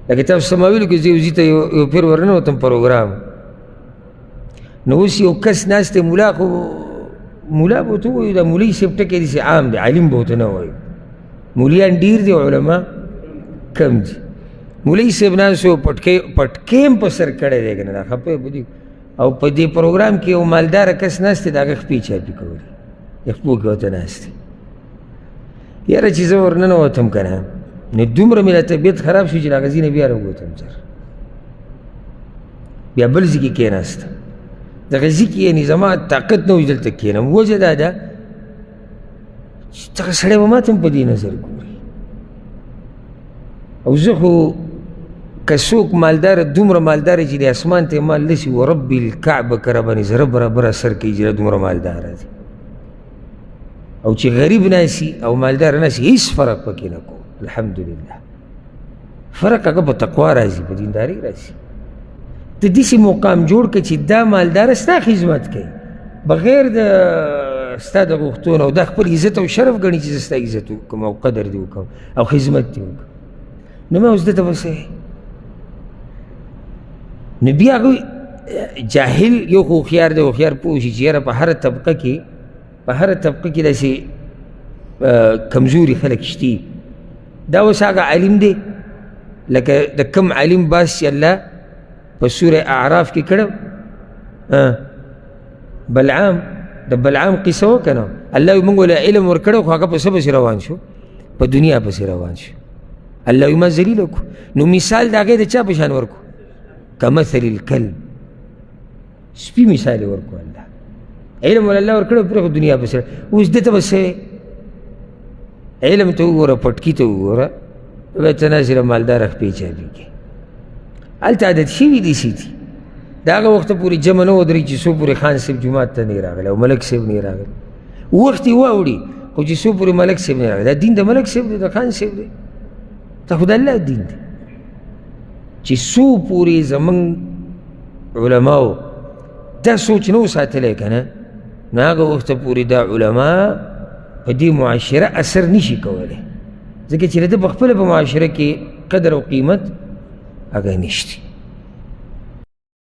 لکه تاسو سما ویلو کې زه یو ځای ته یو پیر ورننوتم پروګرام نو اوس یو کس ناست دی ملا خو ملا به ورته ووایو دا مولوي صاحب ټکی داسې عام دی عالم به ورته نه وایو مولیان ډېر دي علما کم دي مولوي صاحب ناست و پټکی هم په سر کړی دی که نه دا خفه په دې او په دې پروګرام کې یو مالداره کس ناست دی د هغه خپې چاپي کولې د خپو کې ورته ناست دی یاره چې زه ورننوتم که نه نو دومره مې له طبیعت خراب شو چې د هغه ځای نه بیا راووتم سر بیا بل ځای کې کېناستم دغه ځای کې یعنې زما طاقت نه و چې دلته کښېنم وجه دا ده چې دغه سړی به ما ته هم په دې نظر ګوري او زه خو که څوک مالداره دومره مالداره چې د اسمان ته یې مال نشي ورب الکعبه که راباندې زره برابر اثر کوي چې دا دومره مالداره دی او چې غریب ناسي او مالدار ناسي هیڅ فرق پکې نه کوم الحمدلله فرق هغه په تقوا راځي په دینداري راځي ته داسې مقام جوړ کړه چې دا مالداره ستا خدمت کوي بغیر د ستا د غوښتنو او دا خپل عزت او شرف ګڼي چې زه ستا عزت وکړم او قدر دې وکړم او خدمت دې وکړم نو ما اوس ده ته بس نو بیا هغوی جاهل یو خو هوښیار دی هوښیار پوه شي چې یاره په هره طبقه کې داسې کمزوري خلک شتي دا اوس هغه عالم دی لکه د کم عالم باس چې الله په سوره اعراف کې کړه بلعام د بلعام قصه وکنه الله موږ له علم ورکړو خو هغه په څه پسې روان شو په دنیا پسې روان شو الله ما ذلیل وکړو نو مثال د هغې د چا په شان ورکړو کمثل الکلب سپي مثال یې ورکړو الله علم ول الله ورکړو پرې خو دنیا پسې اوس دې ته به څه علم ته وګوره پټکي ته وګوره به ته ناصره مالداره خپې چاپي کې هلته عادت شوي دي سي دي د هغه وخته پورې جمع نه ودرېږي چې څو پورې خان صاحب جومات ته نه راغلی او ملک صاحب نه راغلی وخت یې واوړي خو چې څو پورې ملک صاحب نه راغلی دا دین د ملک صاحب دی د خان صاحب دی دا خو د الله دین دی چې څو پورې زموږ علماو دا سوچ نه و ساتلی که نه نو هغه وخته پورې دا علما په دې معاشره اثر نشي کولی ځکه چې د ده په خپله په معاشره کې قدر او قیمت هغه نشته